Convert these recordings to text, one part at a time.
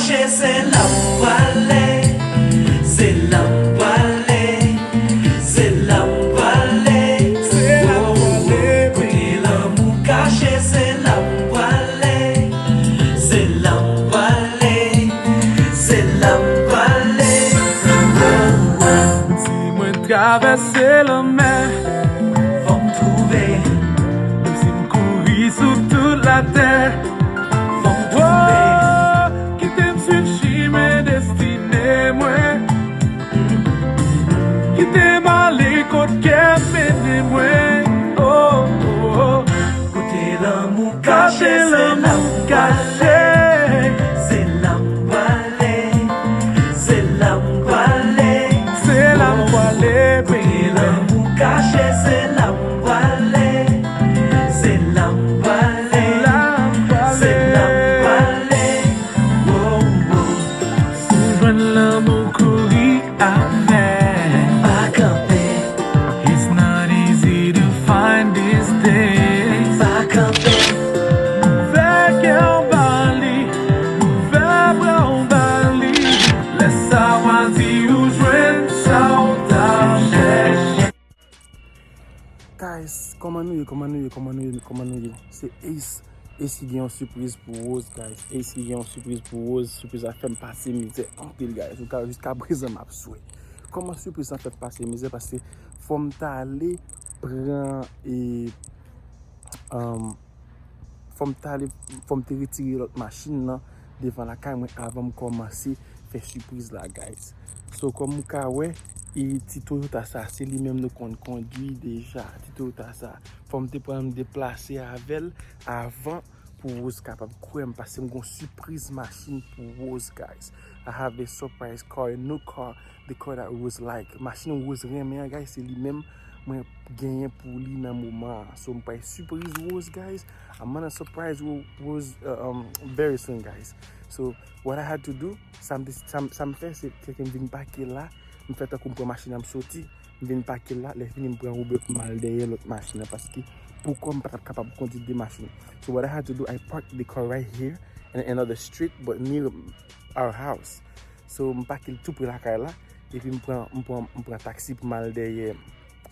caché, c'est l'embalé, c'est l'embalé, c'est l'embalé, c'est l'embalé. Côté l'amour caché, c'est l'embalé, c'est l'embalé, c'est l'embalé. Si moi traverser la mer, Faut me trouver, si me courir sur toute la terre. faut me trouver. Qui t'aime suivre mes destinées, moi. Qui t'aime aller côté qu'elle fait moi. Oh, oh, oh. Côté l'amour caché, c'est l'amour caché, c'est l'embalé, c'est l'embalé. C'est l'embalé, Côté baby. l'amour caché, c'est l'embalé, c'est l'embalé, c'est l'embalé. Oh, oh. Souvent l'amour courir avec. Pas camper, It's not easy to find these days. pas camper. Fais qu'un bali, fais brown bali. Laisse savoir si vous jouez ça ou ta cherche. Guys, comment nous, c'est Ace. Ace qui gagne une surprise pour Rose, guys. Ace qui gagne une surprise pour Rose. Surprise a fait me passer misère en pile, guys. Jusqu'à présent, m'a souhait. Comment surprise a fait passer misère? Parce que faut m'aller prendre et faut me retirer l'autre machine là devant la caméra avant de commencer faire surprise là, guys. So comme ka ouais, et ti Toyota ça c'est lui même nous conduit déjà. Ti Toyota ça faut me prendre me déplacer avec avant pour Rose capable courir parce que j'ai une surprise machine pour Rose, guys. I have a surprise car, a new car, the car that Rose like. Machine Rose rien, guys, c'est lui même moi gagné pour lui dans moment. So I'm by surprise Rose, guys. I'm gonna surprise Rose very soon, guys. So what I had to do, some fait c'est que je viens parquer là, je fais ta comprendre machine am sorti, je viens parquer là, les filles me prend Robert mal derrière l'autre machine parce que pourquoi je pas capable de conduire des machines. So what I had to do, I parked the car right here in another street but near our house. So je parque tout près la car là et puis je prends taxi pour mal derrière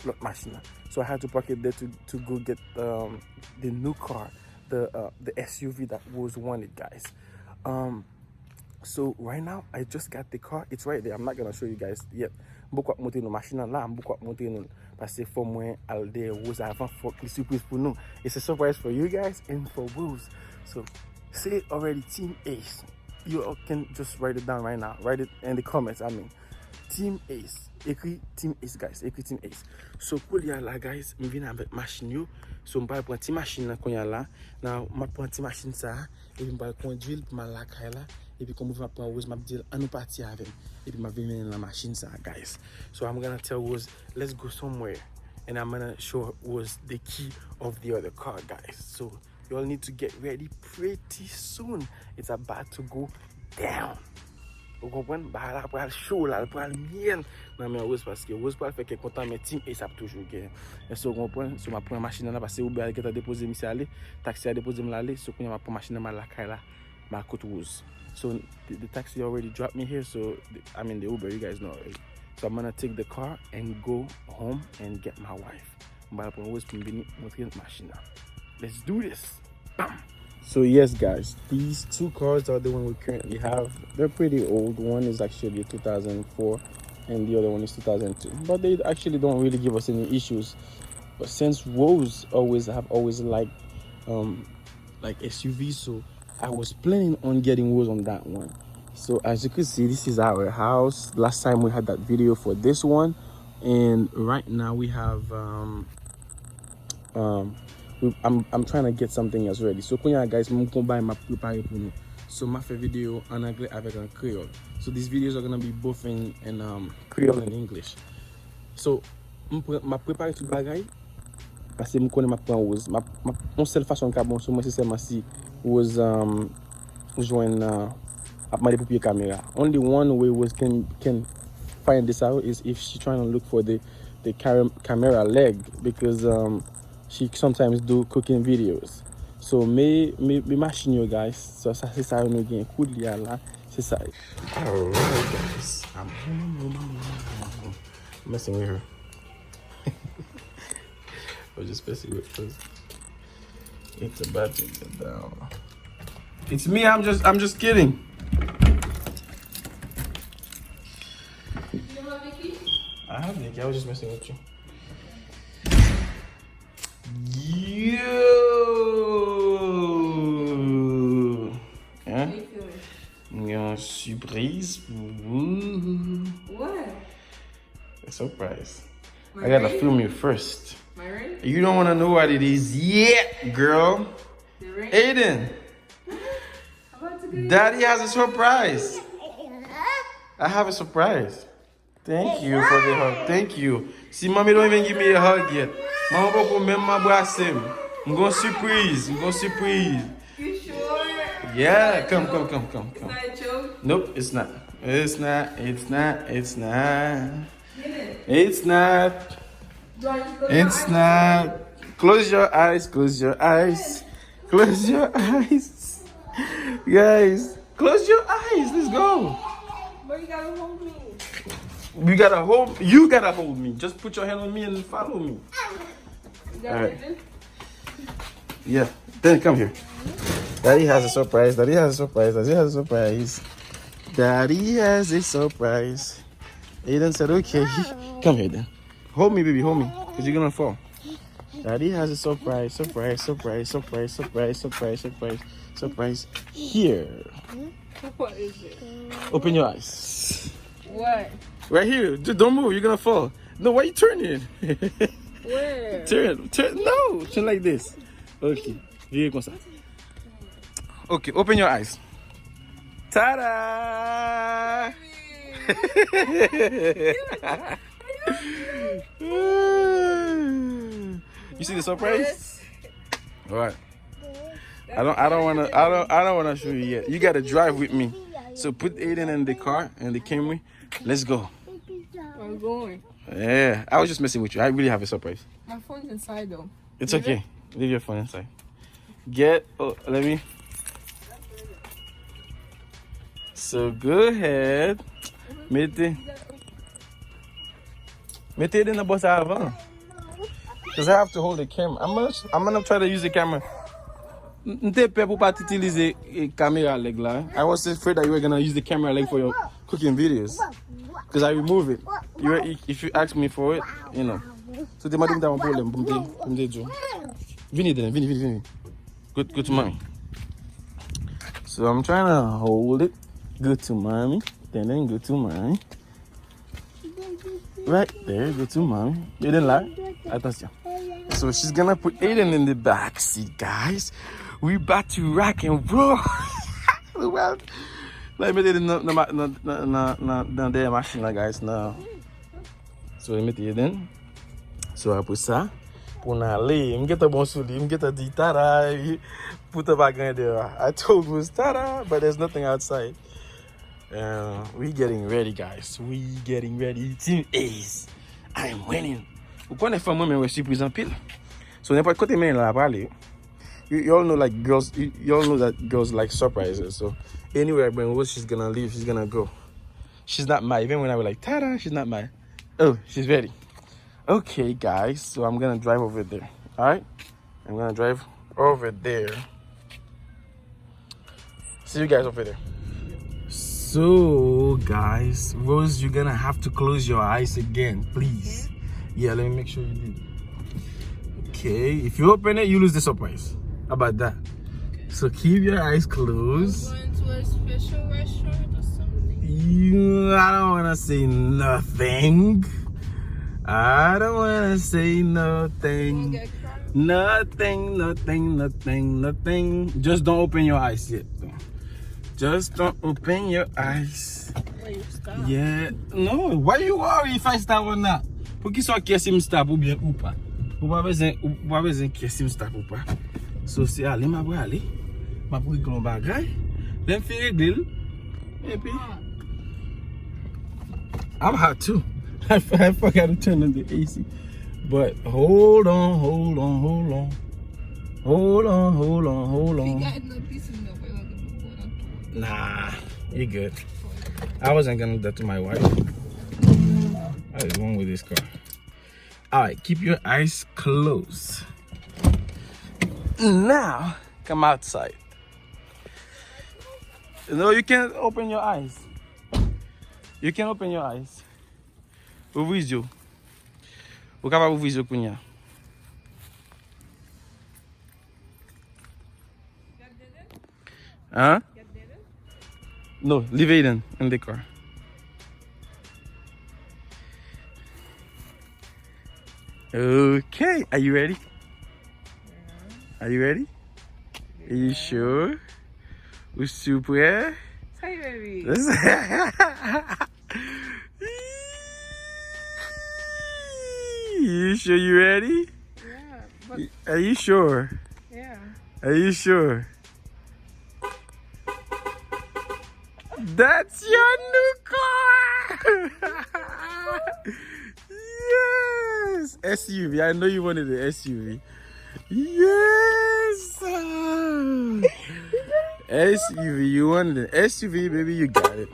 l'autre machine. So I had to park it there to go get the new car, the SUV that was wanted, guys. So right now I just got the car. It's right there. I'm not gonna show you guys yet. Beaucoup monter nos machines là, beaucoup monter nous parce que faut moi aller there Rose avant for the surprise pour nous. It's a surprise for you guys and for Rose. So say already Team Ace. You can just write it down right now. Write it in the comments. I mean, Team Ace. Écrit Team Ace, guys. Écrit Team Ace. So cool ya là, guys. Je viens avec machine yo. So je vais prendre une machine là qu'on y a là. Now je prends une machine ça et je vais conduire pour ma la là. Et puis comme je vais prendre Rose, je vais dire à nous partir avec. Et puis je vais venir dans la machine ça, guys. So I'm gonna tell Rose, let's go somewhere, and I'm gonna show Rose the key of the other car, guys. So you all need to get ready pretty soon. It's about to go down. Vous comprenez? Bah là pour le show là, pour le bien. Non mais Rose parce que Rose pour faire quelque content mais team et ça toujours gagner. Et so vous comprenez? So ma prendre machine là parce que Uber qui t'a déposé monsieur aller, taxi a déposé me l'aller, so qu'on ma prendre machine dans la caille là, ma côte Rose. So the taxi already dropped me here, so I mean the Uber, you guys know already. So I'm gonna take the car and go home and get my wife. Let's do this. Bam. So yes, guys, these two cars are the one we currently have. They're pretty old. One is actually 2004 and the other one is 2002. But they actually don't really give us any issues. But since Rose have always liked like SUVs, so I was planning on getting Rose on that one. So as you can see, this is our house. Last time we had that video for this one, and right now we have I'm trying to get something else ready. So guys, I'm combine my prepare pour nous. So my video en anglais avec un Creole. So these videos are gonna be both in Creole and English. So ma prepare tout bagay parce que je connais ma plan Rose. Mon seule façon que bon sur moi c'est seulement si was join my PPA camera. Only one way was can find this out is if she trying to look for the camera leg, because she sometimes do cooking videos. So me machine you guys. So ça c'est ça nous gain coup de là. C'est ça. Alright, guys. I'm messing with her. I was just messing with her. It's about to get down. It's me. I'm just kidding. I have Nicky. I was just messing with you. Yo. Hein? Il y a une surprise pour vous. What? A surprise. I gotta film you first. Am I ready? You don't wanna know what it is yet, girl. You ready? Aiden, I'm about to do Daddy has a surprise. I have a surprise. Thank you for the hug. Thank you. See, mommy don't even give me a hug yet. Mama papa même ma brasse. I'm going surprise. I'm going surprise. You sure? Yeah, come. Is that a joke? Nope, it's not. It's not. It's not. It's not. Get it. It's not. Do I just go It's not. Close your eyes. Close your eyes. Close your eyes. Guys, close your eyes. Let's go. But you gotta hold me. You gotta hold me. Just put your hand on me and follow me. Is that All what right. it is? Yeah. Then come here. Daddy has a surprise. Daddy has a surprise. Daddy has a surprise. Daddy has a surprise. Aiden said, okay. Come here then. Hold me, baby. Hold me. Because you're gonna fall. Daddy has a surprise. Surprise. Here. What is it? Open your eyes. What? Right here. Just don't move. You're gonna fall. No, why you turning? Where? Turn. No. Turn like this. Okay. Virez comme ça. Okay. Open your eyes. Ta-da! You see the surprise? All right. I don't wanna show you yet. You gotta drive with me. So put Aiden in the car and the Camry. Let's go. I'm going. Yeah, I was just messing with you. I really have a surprise. My phone's inside though. It's okay. Leave your phone inside. Let me. So go ahead. Mettez it in the bus avant. Because I have to hold the camera. I'm gonna try to use the camera. I was afraid that you were gonna use the camera leg for your cooking videos. Because I remove it. If you ask me for it, you know. So they might have a problem. Vini. Go to mommy. So I'm trying to hold it. Go to mommy. Then go to mommy. Right there, go to mommy. You didn't lie? Attention. So she's gonna put Aiden in the back seat, guys. We about to rock and roll. Let me do the machine, guys. Now. So let me do it then. So I put ça. Pour aller, me get a bon souli, me get a di tada, put a bag in there. I told you tada, but there's nothing outside. We getting ready, guys. We getting ready. Team Ace, I'm winning. Vous connaissez pas moi mais je suis pris en pile. So n'importe côté mais là parler. You all know like girls. You all know that girls like surprises. So anywhere I bring her, she's gonna leave. She's gonna go. She's not mad. Even when I was like tada, she's not mad. Oh, she's ready. Okay, guys. So I'm gonna drive over there. All right. I'm gonna drive over there. See you guys over there. So, guys, Rose, you're gonna have to close your eyes again, please. Yeah, let me make sure you did. Okay, if you open it, you lose the surprise. How about that? Okay. So keep your eyes closed. Going to a special restaurant or something? I don't wanna say nothing. I don't wanna say nothing. Nothing. Just don't open your eyes yet. Just don't open your eyes. Wait, stop. Yeah. No, why you worry if I stop or not? Pour qu'il soit qui me stop ou bien ou pas. Ou pas besoin qui me stop ou pas. So c'est aller ma bra aller. Ma pour qu'on bagay. Then fi régler. Et puis I'm hot too. I forgot to turn on the AC. But hold on. Nah, you good. I wasn't gonna do that to my wife. What is wrong with this car? Alright, keep your eyes closed. Now, come outside. No, you can't open your eyes. You can't open your eyes. Ouvre os yeux. Ou capable ouvrir os yeux kunya. Huh? No, leave it in the car. Okay, are you ready? Are you ready? Are you sure? We're super. Hi, baby. You sure you ready? Yeah, but Are you sure? yeah. Are you sure? That's your new car! Yes! SUV. I know you wanted an SUV. Yes! SUV. You wanted an SUV, baby. You got it.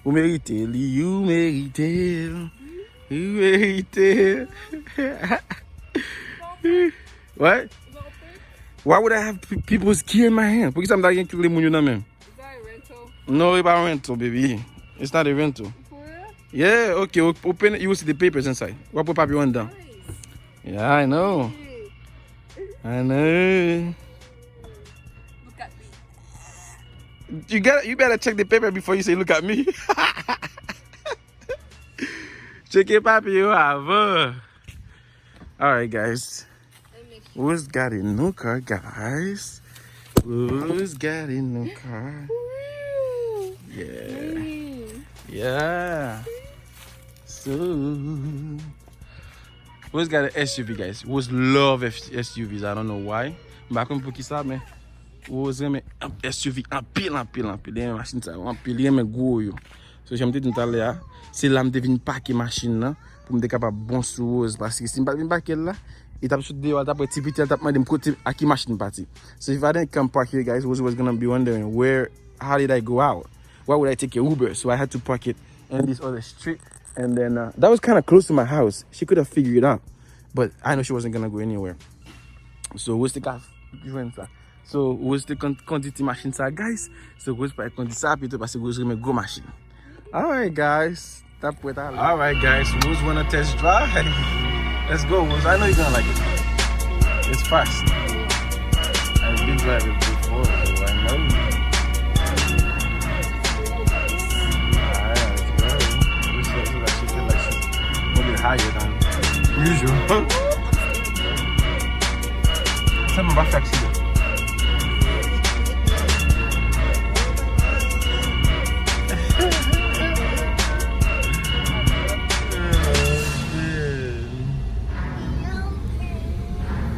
You mérite. You mérite. You mérite. What? Why would I have people's key in my hand? Porque I'm not going to kill them when you're not, man. Is that a rental? No, it's not a rental, baby. It's not a rental. For real? Yeah, okay. Open it. You will see the papers inside. What put paper one down? Nice. Yeah, I know. I know. Look at me. You better check the paper before you say look at me. Check your paper you have. Alright, guys. Who's got a new car, guys? Who's got a new car? Yeah. Yeah. So, who's got an SUV, guys? Who's love SUVs? I don't know why. But I'm going to man. Who's going to SUV? Un pile. Des machines, ça. Un pile, il gros, yo. So, j'aime te dire tout à l'heure, c'est là que je viens paquer machine là pour me capable bon sur parce que si je ne paquer là, il tape sur dehors, tape petit petit, tape moi de côté à qui machine parti. So if I didn't come park here, guys, was gonna be wondering how did I go out? Why would I take a Uber? So I had to park it in this other street, and then that was kind of close to my house. She could have figured it out, but I know she wasn't gonna go anywhere. So what's the car? So what's the quantity machine ça, guys? So what's pas quantity ça plutôt parce que vous avez go machine. Alright, guys. Alright, guys. Who's wanna test drive? Let's go, Wooz. I know you're gonna like it. It's fast. I've been driving before, so I know. Alright, let's go. This looks like she feels like she's a little bit higher than usual. Something about accident.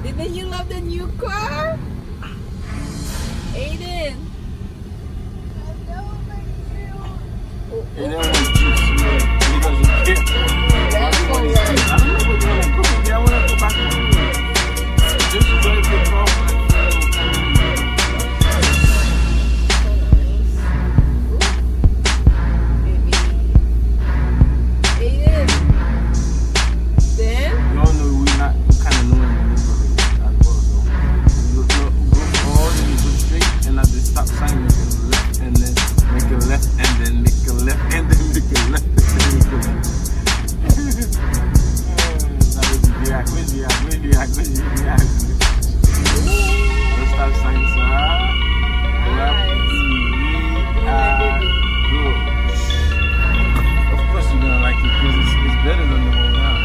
Didn't you love the new car? Aiden. And then when he doesn't care. That's all right. I don't know what you want to go. Maybe I want to go back to the just drive the car. Aiden. Then? No, we're not kind of knowing the neighborhood as well. So go all the way to straight, and at the stop sign make a left, and then make a left, and then make a left, and then make a left, and then make a left. The stop sign, sir. Of course you're gonna like it because it's better than the one now.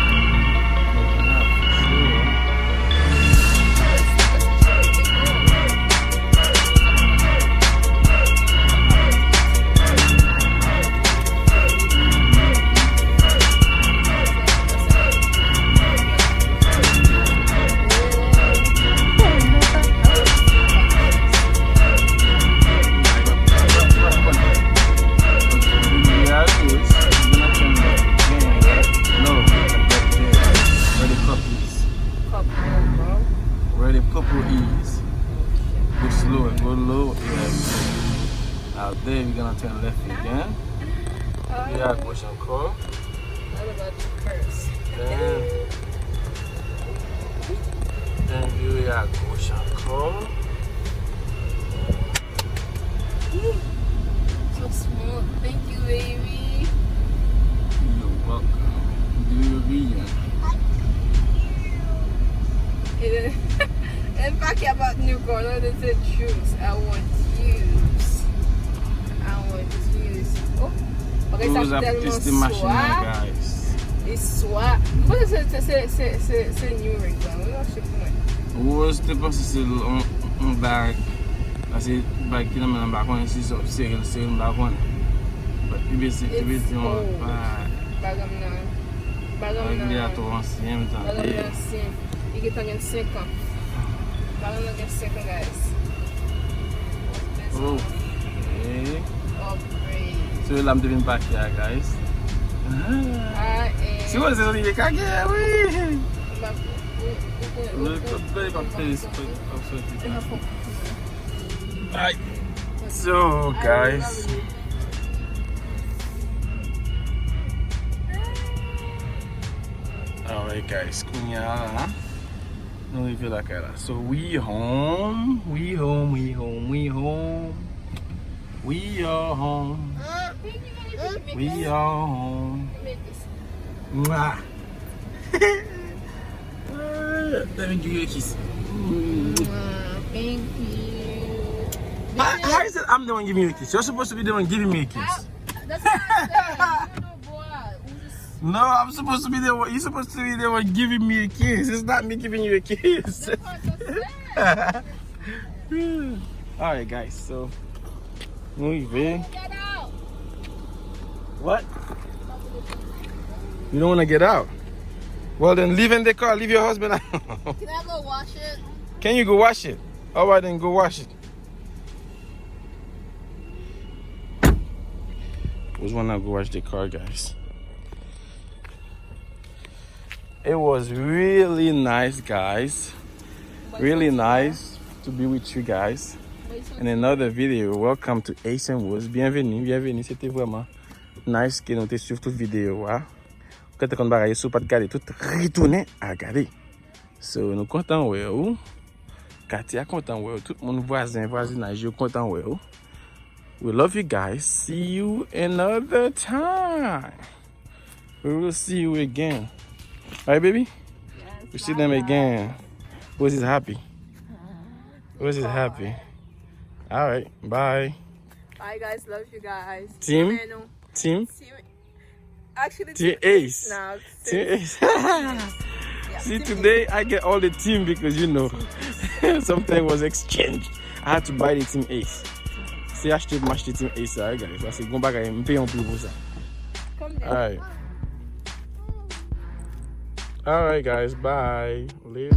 Where the purple is. Go slow, go low. Yeah. Out there, we're gonna turn left again. Yeah, push and call. Not about to curse. Then we are push and call. So smooth. Thank you, baby. You're welcome. Do your video. In fact, about new car, no, they said choose. I want use. Oh, okay, Those ça are tellement just the machine, soir. guys. Et soir. Pourquoi c'est new rig là? Je sais pas. Ou c'était parce que c'est un bag. Parce que bag qui n'a même pas connu si c'est un bag connu. Mais c'est un bag. Bagam nan. Il est à toi ancien. Bagam nan ancien. Il est en 5 ans. Bagam nan 5 ans, guys. Okay. Upgrade. So I'm doing back here, guys. Si vous êtes arrivé à oui. Alright. So guys. Alright guys, kunya. No feel like that. So we home. We are home. We are home. Mwah. Let me give you a kiss. Thank you. How is it I'm the one giving you a kiss? You're supposed to be the one giving me a kiss. That's what I said. You know, boy. No, I'm supposed to be the one. You're supposed to be the one giving me a kiss. It's not me giving you a kiss. Alright guys, so moving. Get out. What? You don't want to get out? Well then leave in the car, leave your husband out. Can I go wash it? Can you go wash it? Alright then go wash it. Who's wanna go wash the car, guys? It was really nice, guys. Really nice to be with you guys in another video. Welcome to Asian Woods. Bienvenue. C'était vraiment nice que nous te suivre toute vidéo. Quand on va regarder, pas de garder tout retourner à regarder. So nous content ouais ou. Katia content ouais. Tout mon voisinage content ouais. We love you guys. See you another time. We will see you again. Alright, baby? Yes, We see them again. Who's is happy? Who's is happy? Alright, bye. Bye, guys. Love you guys. Team? Team? Actually, Team Ace. now. Team Ace. See, Team today I get all the team because, you know, something was exchanged. I had to buy the Team Ace. See, I should match the Team Ace, guys. I said, go back and pay on people. Come there. Alright. Alright, guys. Bye. Later.